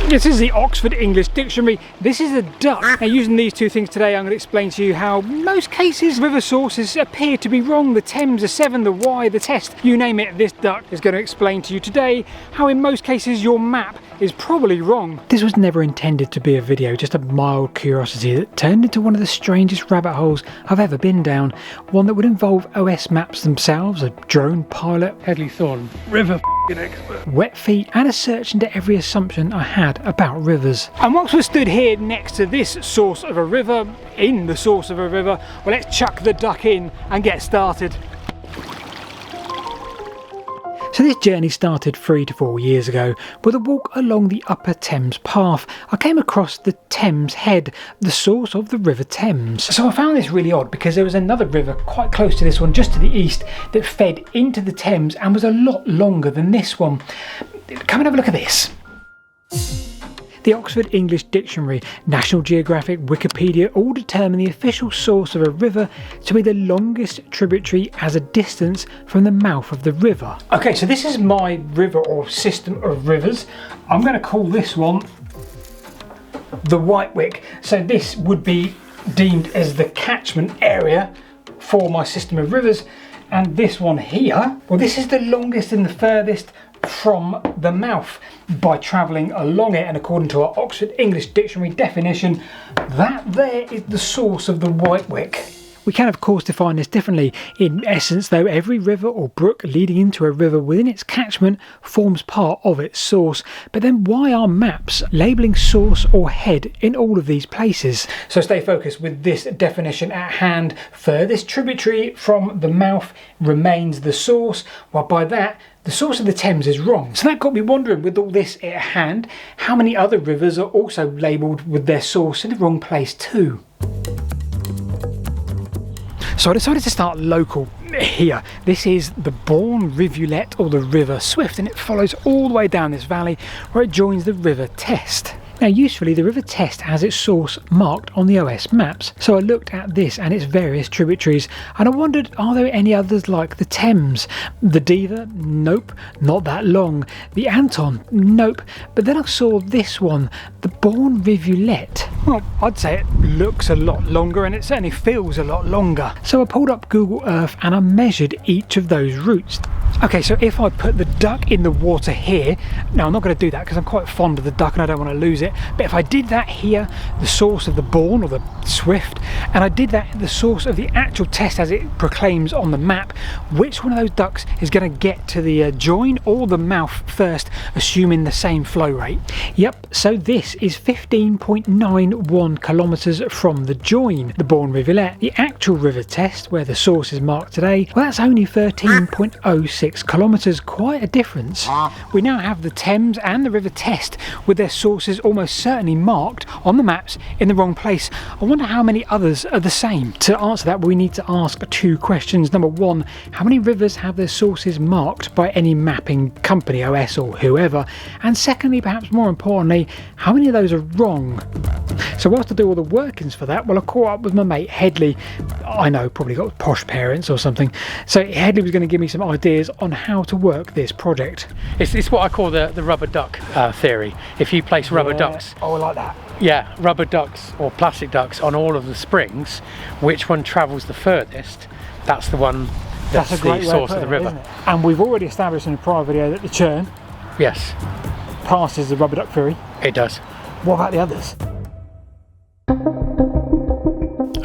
This is the Oxford English Dictionary. This is a duck. Now, using these two things today, I'm going to explain to you how most cases river sources appear to be wrong. The Thames, the Severn, the Wye, the Test, you name it, this duck is going to explain to you today how in most cases your map is probably wrong. This was never intended to be a video, just a mild curiosity that turned into one of the strangest rabbit holes I've ever been down. One that would involve OS maps themselves, a drone pilot, Hedley Thorn, river expert, wet feet, and a search into every assumption I had about rivers. And once we're stood here next to this source of a river, in the source of a river, well, let's chuck the duck in and get started. So this journey started 3 to 4 years ago with a walk along the upper Thames path. I came across the Thames Head, the source of the River Thames. So I found this really odd because there was another river quite close to this one, just to the east, that fed into the Thames and was a lot longer than this one. Come and have a look at this. The Oxford English Dictionary, National Geographic, Wikipedia all determine the official source of a river to be the longest tributary as a distance from the mouth of the river. Okay, so this is my river or system of rivers. I'm going to call this one the Whitewick. So this would be deemed as the catchment area for my system of rivers. And this one here, well, this is the longest and the furthest from the mouth by travelling along it, and according to our Oxford English Dictionary definition, that there is the source of the Whitewick. We can of course define this differently. In essence though, every river or brook leading into a river within its catchment forms part of its source. But then why are maps labelling source or head in all of these places? So stay focused with this definition at hand. Furthest tributary from the mouth remains the source, while by that the source of the Thames is wrong. So that got me wondering, with all this at hand, how many other rivers are also labelled with their source in the wrong place too? So I decided to start local here. This is the Bourne Rivulet, or the River Swift, and it follows all the way down this valley where it joins the River Test. Now usefully the River Test has its source marked on the OS maps, so I looked at this and its various tributaries and I wondered, are there any others like the Thames? The Diva? Nope, not that long. The Anton? Nope. But then I saw this one, the Bourne Rivulet. Well, I'd say it looks a lot longer and it certainly feels a lot longer. So I pulled up Google Earth and I measured each of those routes. Okay, so if I put the duck in the water here, now I'm not going to do that because I'm quite fond of the duck and I don't want to lose it, but if I did that here, the source of the Bourne or the Swift, and I did that the source of the actual Test as it proclaims on the map, which one of those ducks is going to get to the join or the mouth first, assuming the same flow rate? Yep, so this is 15.91 kilometres from the join, the Bourne Rivulet. The actual River Test, where the source is marked today, well, that's only 13.06 kilometres, quite a difference. We now have the Thames and the River Test with their sources almost certainly marked on the maps in the wrong place. I wonder how many others are the same. To answer that, we need to ask two questions. Number one, how many rivers have their sources marked by any mapping company, OS or whoever? And secondly, perhaps more importantly, how many of those are wrong? So whilst I do all the workings for that, well, I caught up with my mate Hedley. I know, probably got posh parents or something. So Hedley was going to give me some ideas on how to work this project. It's what I call the rubber duck theory. If you place rubber ducks, oh, I like that. Yeah, rubber ducks or plastic ducks on all of the springs, which one travels the furthest, that's the one that's the source of the river. And we've already established in a prior video that the churn, yes, passes the rubber duck theory. It does. What about the others?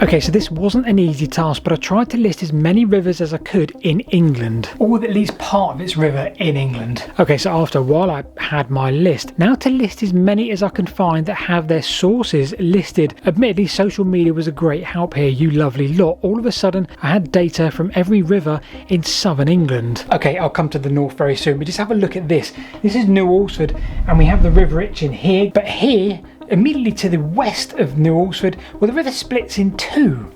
Okay, so this wasn't an easy task, but I tried to list as many rivers as I could in England, or with at least part of its river in England. Okay, so after a while I had my list. Now to list as many as I can find that have their sources listed. Admittedly, social media was a great help here, you lovely lot. All of a sudden, I had data from every river in southern England. Okay, I'll come to the north very soon, but just have a look at this. This is New Alresford, and we have the River Itchen here, but here, immediately to the west of New Alresford, well, the river splits in two.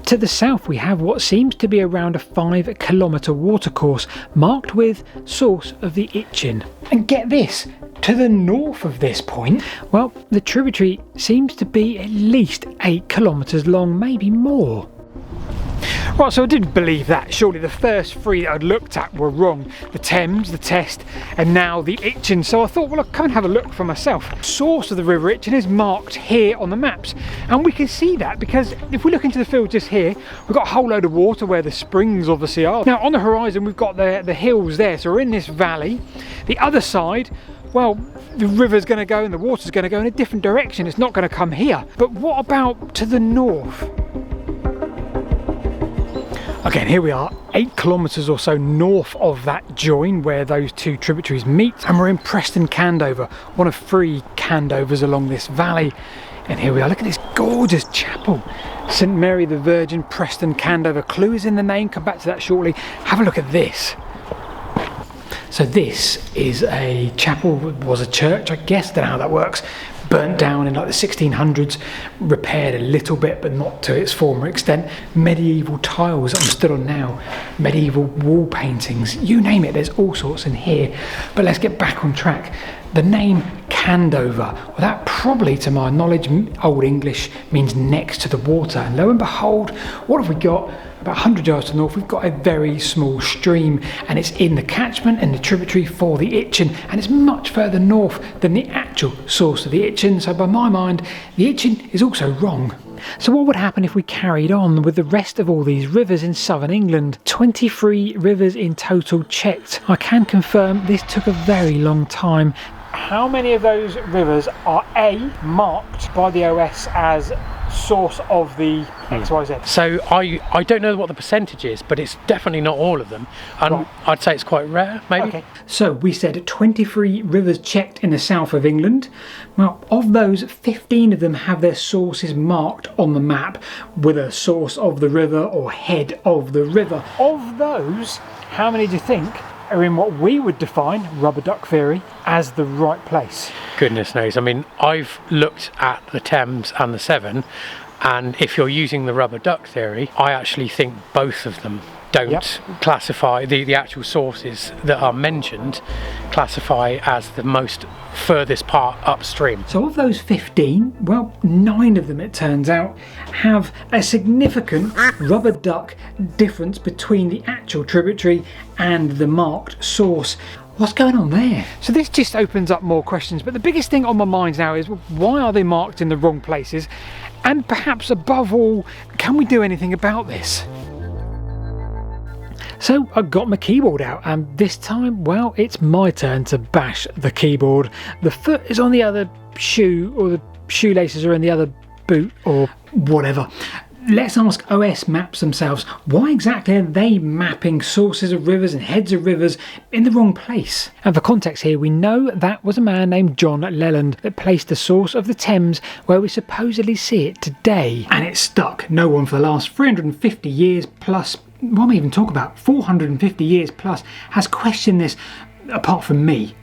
To the south we have what seems to be around a 5 kilometre watercourse marked with source of the Itchen. And get this, to the north of this point, well, the tributary seems to be at least 8 kilometres long, maybe more. Right, so I didn't believe that. Surely the first three that I'd looked at were wrong. The Thames, the Test, and now the Itchen. So I thought, well, I'll come and have a look for myself. The source of the River Itchen is marked here on the maps. And we can see that because if we look into the field just here, we've got a whole load of water where the springs obviously are. Now on the horizon, we've got the hills there. So we're in this valley. The other side, well, the river's going to go and the water's going to go in a different direction. It's not going to come here. But what about to the north? Again, here we are, 8 kilometres or so north of that join where those two tributaries meet, and we're in Preston Candover, one of 3 Candovers along this valley. And here we are, look at this gorgeous chapel, St Mary the Virgin, Preston Candover. Clue is in the name, come back to that shortly. Have a look at this. So this is a chapel, was a church, I guess, don't know how that works. Burnt down in like the 1600s, repaired a little bit but not to its former extent. Medieval tiles I'm stood on now, medieval wall paintings, you name it, there's all sorts in here. But let's get back on track. The name Candover, well, that probably, to my knowledge, Old English means next to the water. And lo and behold, what have we got? About 100 yards to the north, we've got a very small stream, and it's in the catchment and the tributary for the Itchen, and it's much further north than the actual source of the Itchen. So by my mind, the Itchen is also wrong. So what would happen if we carried on with the rest of all these rivers in southern England? 23 rivers in total checked. I can confirm this took a very long time. How many of those rivers are A, marked by the OS as source of the XYZ? So I don't know what the percentage is, but it's definitely not all of them, and right. I'd say it's quite rare, maybe. Okay. So we said 23 rivers checked in the south of England. Well, of those, 15 of them have their sources marked on the map with a source of the river or head of the river. Of those, how many do you think are in what we would define, rubber duck theory, as the right place? Goodness knows. I mean, I've looked at the Thames and the Severn, and if you're using the rubber duck theory, I actually think both of them don't classify, the actual sources that are mentioned classify as the most furthest part upstream. So of those 15, well, 9 of them, it turns out, have a significant rubber duck difference between the actual tributary and the marked source. What's going on there? So this just opens up more questions, but the biggest thing on my mind now is, well, why are they marked in the wrong places? And perhaps above all, can we do anything about this? So I got my keyboard out, and this time, well, it's my turn to bash the keyboard. The foot is on the other shoe, or the shoelaces are in the other boot, or whatever. Let's ask OS Maps themselves, why exactly are they mapping sources of rivers and heads of rivers in the wrong place? And for context here, we know that was a man named John Leland that placed the source of the Thames where we supposedly see it today. And it's stuck. No one for the last 350 years plus, what am I even talking about, 450 years plus, has questioned this, apart from me.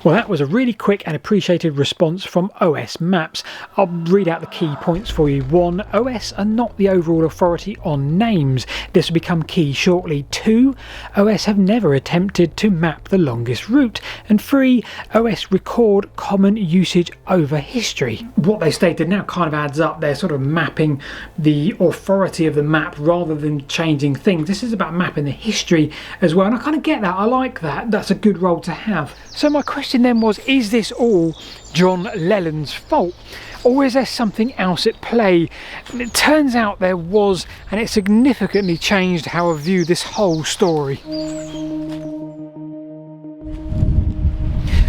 Well, that was a really quick and appreciated response from OS Maps. I'll read out the key points for you. 1. OS are not the overall authority on names. This will become key shortly. 2. OS have never attempted to map the longest route. And 3. OS record common usage over history. What they stated now kind of adds up. They're sort of mapping the authority of the map rather than changing things. This is about mapping the history as well. And I kind of get that. I like that. That's a good role to have. So my question then was, is this all John Leland's fault, or is there something else at play? And it turns out there was, and it significantly changed how I view this whole story.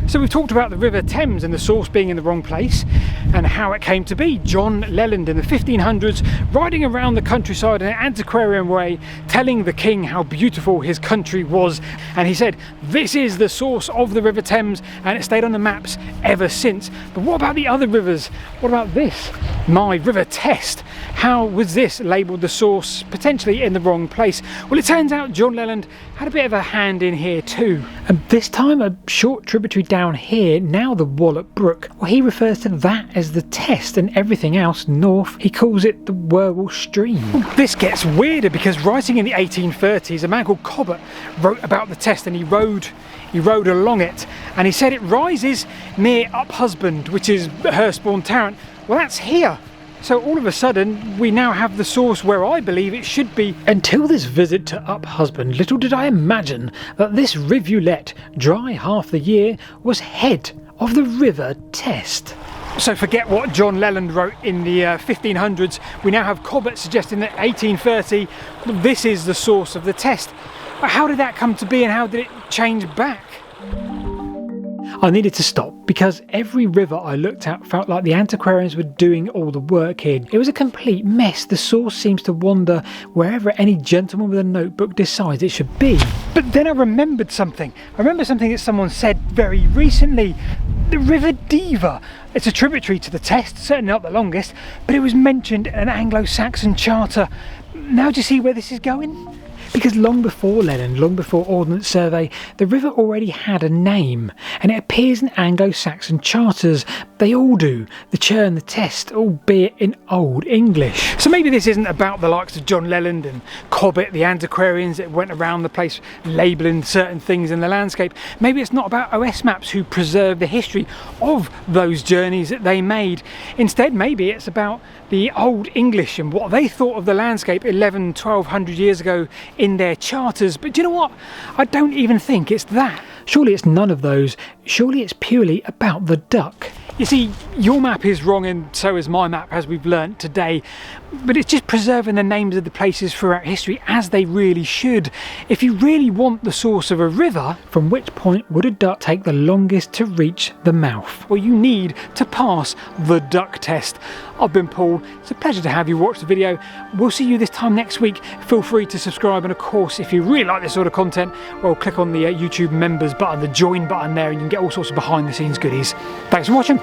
So we've talked about the River Thames and the source being in the wrong place, and how it came to be. John Leland in the 1500s riding around the countryside in an antiquarian way, telling the king how beautiful his country was, and he said, this is the source of the River Thames, and it stayed on the maps ever since. But what about the other rivers? What about this? My River Test. How was this labelled the source potentially in the wrong place? Well, it turns out John Leland had a bit of a hand in here too. And this time a short tributary down here, now the Wallop Brook. Well, he refers to that as the Test, and everything else north, he calls it the Wherwell Stream. Well, this gets weirder because writing in the 1830s, a man called Cobbett wrote about the Test, and he rode along it, and he said it rises near Uphusband, which is Hurstbourne Tarrant. Well, that's here. So all of a sudden, we now have the source where I believe it should be. Until this visit to Uphusband, little did I imagine that this rivulet, dry half the year, was head of the River Test. So forget what John Leland wrote in the 1500s. We now have Cobbett suggesting that 1830, this is the source of the test. How did that come to be and how did it change back? I needed to stop because every river I looked at felt like the antiquarians were doing all the work here. It was a complete mess. The source seems to wander wherever any gentleman with a notebook decides it should be. But then I remembered something. I remember something that someone said very recently. The River Deva. It's a tributary to the Test, certainly not the longest, but it was mentioned in an Anglo-Saxon charter. Now do you see where this is going? Because long before Leland, long before Ordnance Survey, the river already had a name, and it appears in Anglo-Saxon charters. They all do. The Churn, the Test, albeit in Old English. So maybe this isn't about the likes of John Leland and Cobbett, the antiquarians that went around the place labelling certain things in the landscape. Maybe it's not about OS maps who preserve the history of those journeys that they made. Instead, maybe it's about the Old English and what they thought of the landscape 1200 years ago in their charters. But do you know what? I don't even think it's that. Surely it's none of those. Surely it's purely about the duck. You see, your map is wrong and so is my map, as we've learnt today, but it's just preserving the names of the places throughout history as they really should. If you really want the source of a river, from which point would a duck take the longest to reach the mouth? Well, you need to pass the duck test. I've been Paul. It's a pleasure to have you watch the video. We'll see you this time next week. Feel free to subscribe, and of course, if you really like this sort of content, well, click on the YouTube members button, the join button there, and you can get all sorts of behind the scenes goodies. Thanks for watching.